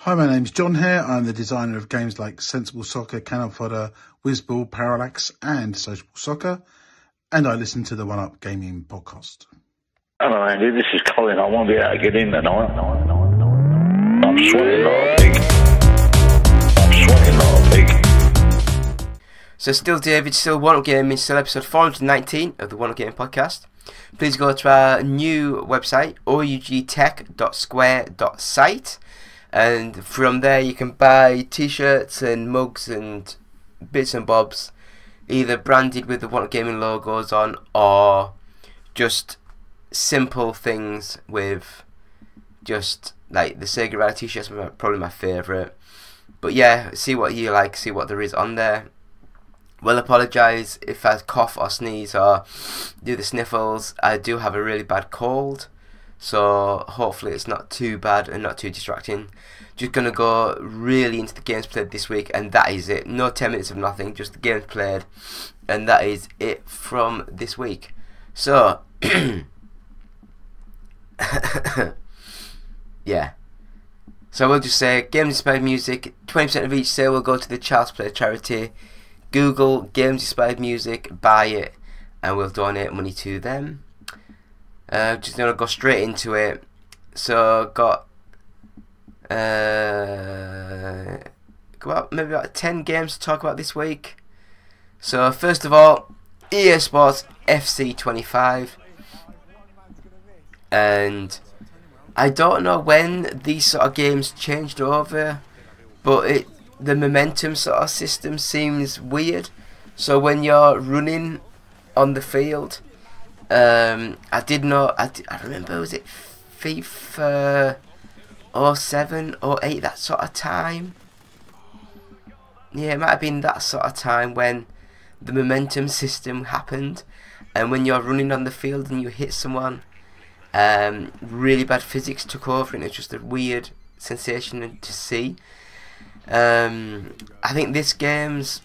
Hi, my name's John here. I'm the designer of games like Sensible Soccer, Cannon Fodder, Whizball, Parallax and Sociable Soccer, and I listen to the One Up Gaming podcast. Hello Andy, this is Colin. I won't be able to get in tonight. I'm sweating like a pig. So still David, still One Up Gaming, still episode 419 of the One Up Gaming podcast. Please go to our new website, ougtech.square.site, and from there you can buy t-shirts and mugs and bits and bobs, either branded with the One Up Gaming logos on, or just simple things with just like the Sega Rally t-shirts are probably my favourite. But yeah, see what you like, see what there is on there. Will apologise if I cough or sneeze or do the sniffles. I do have a really bad cold, so hopefully it's not too bad and not too distracting. Just gonna go really into the games played this week, and that is it. No 10 minutes of nothing, just the games played, and that is it from this week. So yeah, so we'll just say games inspired music, 20% of each sale will go to the Child's Play charity. Google games inspired music, buy it, and we'll donate money to them. Just gonna go straight into it. So got maybe about 10 games to talk about this week. So first of all, EA Sports FC 25, and I don't know when these sort of games changed over, but the momentum sort of system seems weird. So when you're running on the field, I remember, was it FIFA 07, 08, that sort of time? Yeah, it might have been that sort of time when the momentum system happened, and when you're running on the field and you hit someone, really bad physics took over, and it's just a weird sensation to see. I think this game's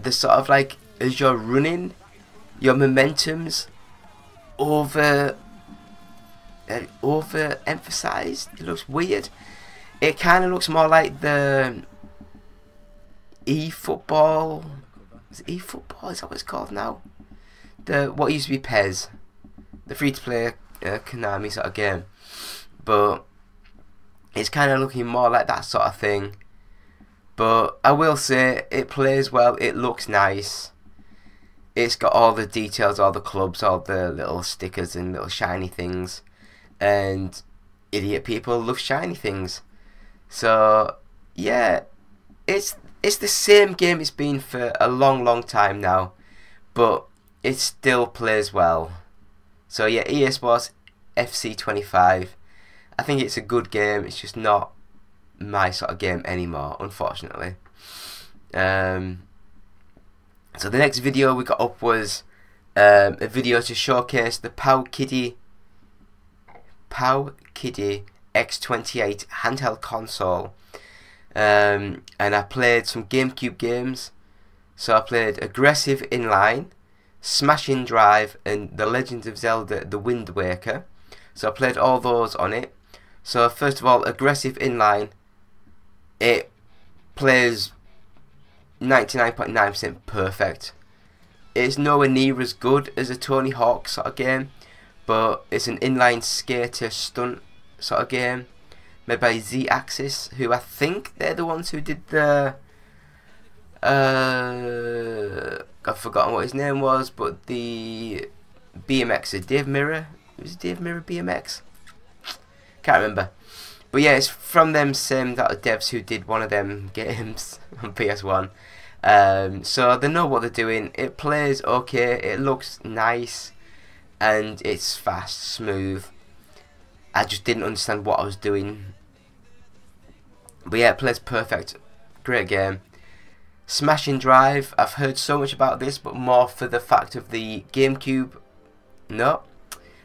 the sort of like, as you're running, your momentum's over emphasized. It looks weird. It kind of looks more like the eFootball. Is it eFootball? Is that what it's called now? What used to be PES, the free-to-play Konami sort of game, but it's kind of looking more like that sort of thing. But I will say it plays well, it looks nice, it's got all the details, all the clubs, all the little stickers and little shiny things, and idiot people love shiny things. So yeah, it's the same game it's been for a long time now, but it still plays well. So yeah, EA Sports FC 25. I think it's a good game, it's just not my sort of game anymore, unfortunately. So the next video we got up was a video to showcase the POW Kiddie X28 handheld console. And I played some GameCube games. So I played Aggressive Inline, Smashing Drive, and The Legend of Zelda The Wind Waker. So I played all those on it. So first of all, Aggressive Inline, it plays 99.9% perfect. It's nowhere near as good as a Tony Hawk sort of game, but it's an inline skater stunt sort of game made by Z-Axis, who I think they're the ones who did the I've forgotten what his name was, but the BMX, Dave Mirror, was it Dave Mirror BMX? Can't remember, but yeah, it's from them same that devs who did one of them games on PS1. So they know what they're doing. It plays okay, it looks nice, and it's fast, smooth. I just didn't understand what I was doing, but yeah, it plays perfect. Great game. Smashing Drive, I've heard so much about this, but more for the fact of the GameCube. No,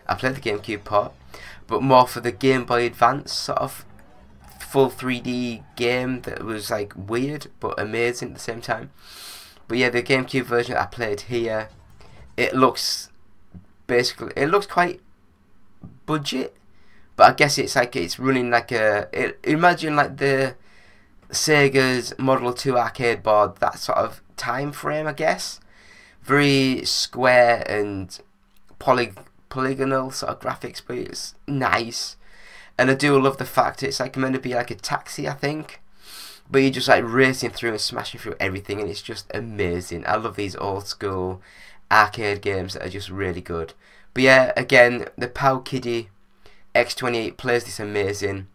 I played the GameCube part, but more for the Game Boy Advance sort of full 3D game that was like weird but amazing at the same time. But yeah, the GameCube version I played here, it looks quite budget, but I guess it's like it's running like imagine like the Sega's Model 2 arcade board, that sort of time frame, I guess. Very square and polygonal sort of graphics, but it's nice. And I do love the fact it's like meant to be like a taxi, I think, but you're just like racing through and smashing through everything, and it's just amazing. I love these old school arcade games that are just really good. But yeah, again, the POW Kiddie X28 plays this amazing.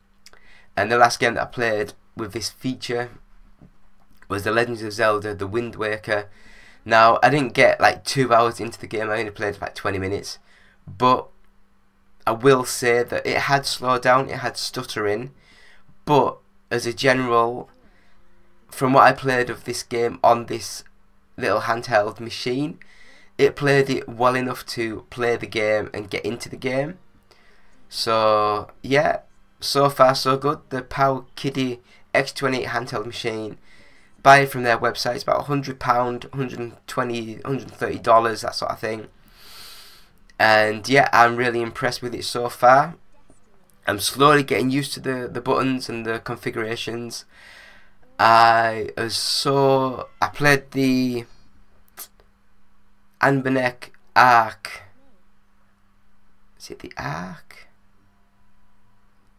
And the last game that I played with this feature was The Legend of Zelda, The Wind Waker. Now, I didn't get like 2 hours into the game, I only played about 20 minutes. But I will say that it had slowed down, it had stuttering. But as a general, from what I played of this game on this little handheld machine, it played it well enough to play the game and get into the game. So yeah, so far so good. The POW Kiddie X28 handheld machine, buy it from their website. It's about £100, $120, $130, that sort of thing. And yeah, I'm really impressed with it so far. I'm slowly getting used to the buttons and the configurations. I played the Anbernic Arc. Is it the Arc?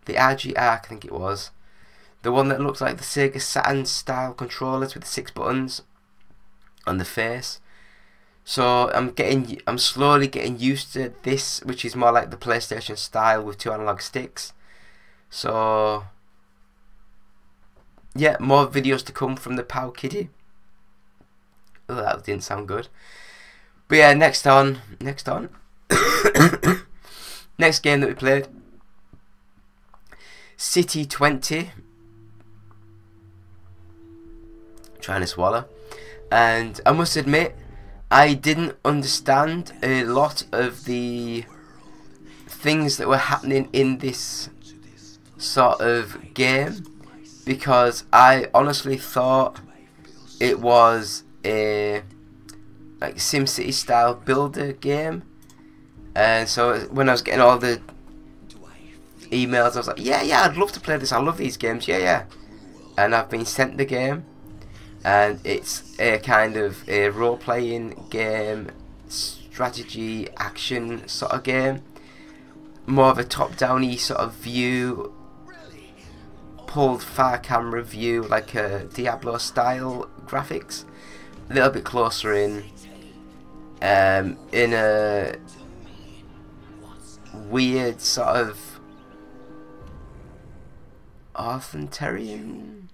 The OUG Arc, I think it was. The one that looks like the Sega Saturn style controllers with the 6 buttons on the face. So I'm slowly getting used to this, which is more like the PlayStation style with 2 analog sticks. So yeah, more videos to come from the POW Kiddie. Oh, that didn't sound good. But yeah, next on next game that we played, City 20. Trying to swallow. And I must admit, I didn't understand a lot of the things that were happening in this sort of game, because I honestly thought it was a like SimCity style builder game. And so when I was getting all the emails, I was like, yeah, I'd love to play this, I love these games, yeah. And I've been sent the game, and it's a kind of a role-playing game, strategy, action sort of game. More of a top-down-y sort of view, pulled far camera view, like a Diablo style graphics. A little bit closer in a weird sort of authoritarian.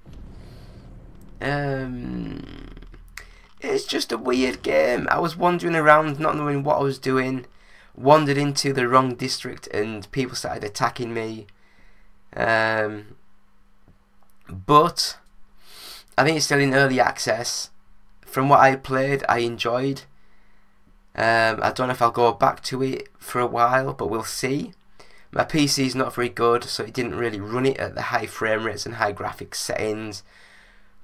It's just a weird game. I was wandering around, not knowing what I was doing. Wandered into the wrong district, and people started attacking me. But I think it's still in early access. From what I played, I enjoyed. I don't know if I'll go back to it for a while, but we'll see. My PC is not very good, so it didn't really run it at the high frame rates and high graphics settings.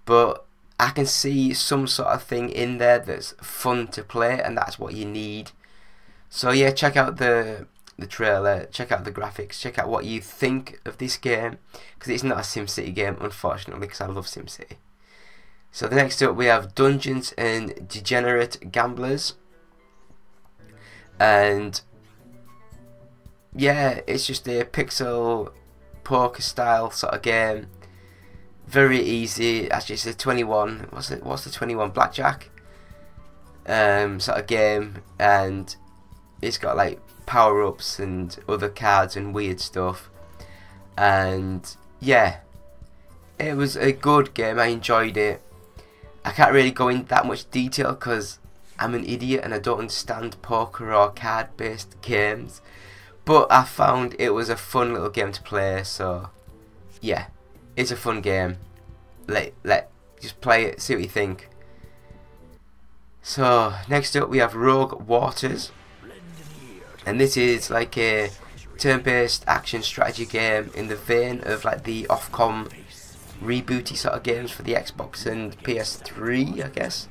But I can see some sort of thing in there that's fun to play, and that's what you need. So yeah, check out the trailer, check out the graphics, check out what you think of this game, because it's not a SimCity game, unfortunately, because I love SimCity. So the next up we have Dungeons and Degenerate Gamblers. And yeah, it's just a pixel poker style sort of game. Very easy. Actually, it's a 21. What's the 21? Blackjack sort of game, and it's got like power-ups and other cards and weird stuff. And yeah, it was a good game. I enjoyed it. I can't really go into that much detail because I'm an idiot and I don't understand poker or card-based games. But I found it was a fun little game to play. So yeah, it's a fun game. Just play it, see what you think. So next up we have Rogue Waters, and this is like a turn-based action strategy game in the vein of like the Ofcom rebooty sort of games for the Xbox and PS3, I guess.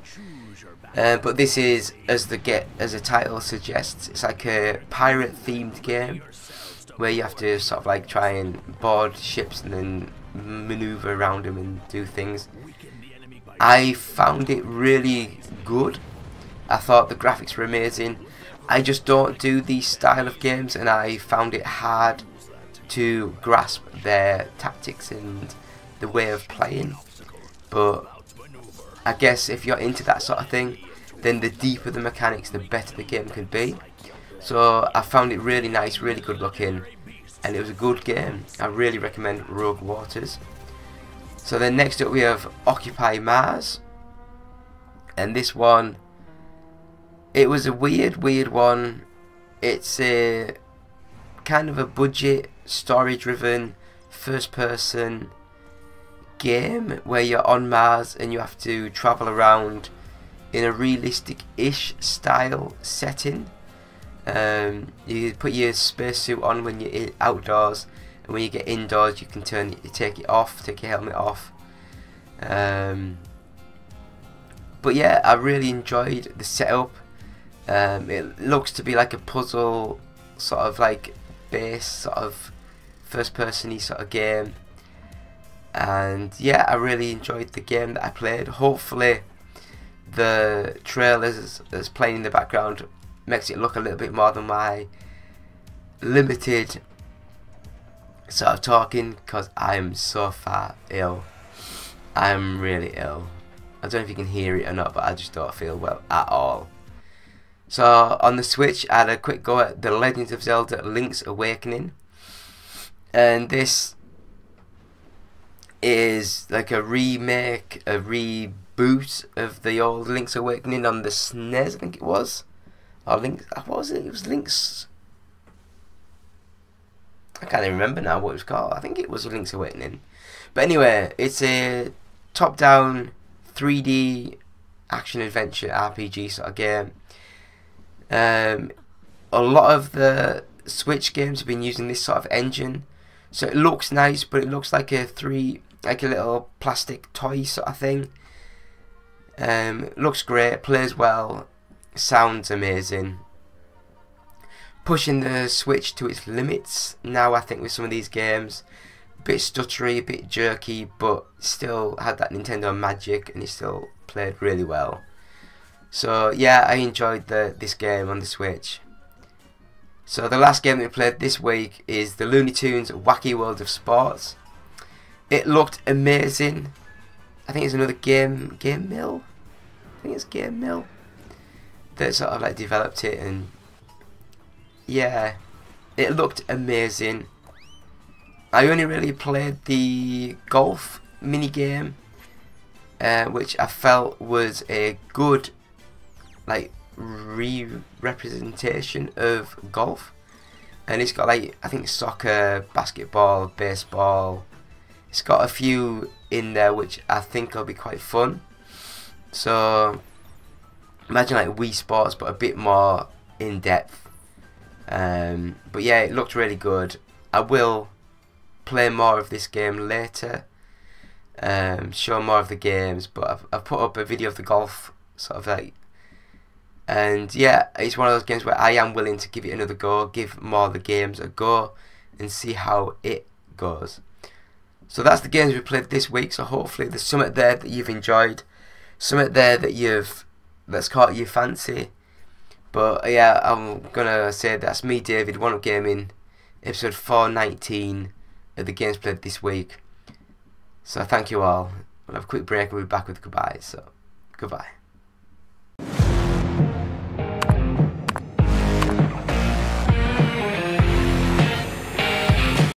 But this is, as the title suggests, it's like a pirate-themed game. where you have to sort of like try and board ships and then maneuver around them and do things. I found it really good. I thought the graphics were amazing. I just don't do these style of games, and I found it hard to grasp their tactics and the way of playing. But I guess if you're into that sort of thing, then the deeper the mechanics, the better the game can be. So I found it really nice, really good looking, and it was a good game. I really recommend Rogue Waters. So then next up we have Occupy Mars, and this one, it was a weird one. It's a kind of a budget, story-driven, first-person game where you're on Mars and you have to travel around in a realistic-ish style setting. You put your spacesuit on when you're outdoors, and when you get indoors you can take it off, take your helmet off. But yeah, I really enjoyed the setup. It looks to be like a puzzle, sort of like base, sort of first-person-y sort of game. And yeah, I really enjoyed the game that I played. Hopefully the trailers that's playing in the background makes it look a little bit more than my limited sort of talking, because I'm so far ill. I'm really ill. I don't know if you can hear it or not, but I just don't feel well at all. So on the Switch I had a quick go at The Legend of Zelda Link's Awakening, and this is like a remake, a reboot of the old Link's Awakening on the SNES, I think it was. Or Link, what was it? It was Link's... I can't even remember now what it was called. I think it was Link's Awakening. But anyway, it's a top-down 3D action-adventure RPG sort of game. A lot of the Switch games have been using this sort of engine. So it looks nice, but it looks like a little plastic toy sort of thing. Looks great, plays well, sounds amazing. Pushing the Switch to its limits now, I think, with some of these games. A bit stuttery, a bit jerky, but still had that Nintendo magic, and it still played really well. So yeah, I enjoyed this game on the Switch. So the last game that we played this week is the Looney Tunes Wacky World of Sports. It looked amazing. I think it's another Game Mill. I think it's Game Mill that sort of like developed it, and yeah, it looked amazing. I only really played the golf mini game, which I felt was a good like representation of golf, and it's got like, I think, soccer, basketball, baseball. It's got a few in there which I think will be quite fun. So imagine like Wii Sports, but a bit more in depth. But yeah, it looked really good. I will play more of this game later, show more of the games, but I've put up a video of the golf sort of like, and yeah, it's one of those games where I am willing to give it another go, give more of the games a go, and see how it goes. So that's the games we played this week. So hopefully there's something there that you've enjoyed, something there that's caught your fancy. But yeah, I'm gonna say that's me, David, One Up Gaming, episode 419 of the games played this week. So thank you all. We'll have a quick break and we'll be back with goodbyes. So goodbye.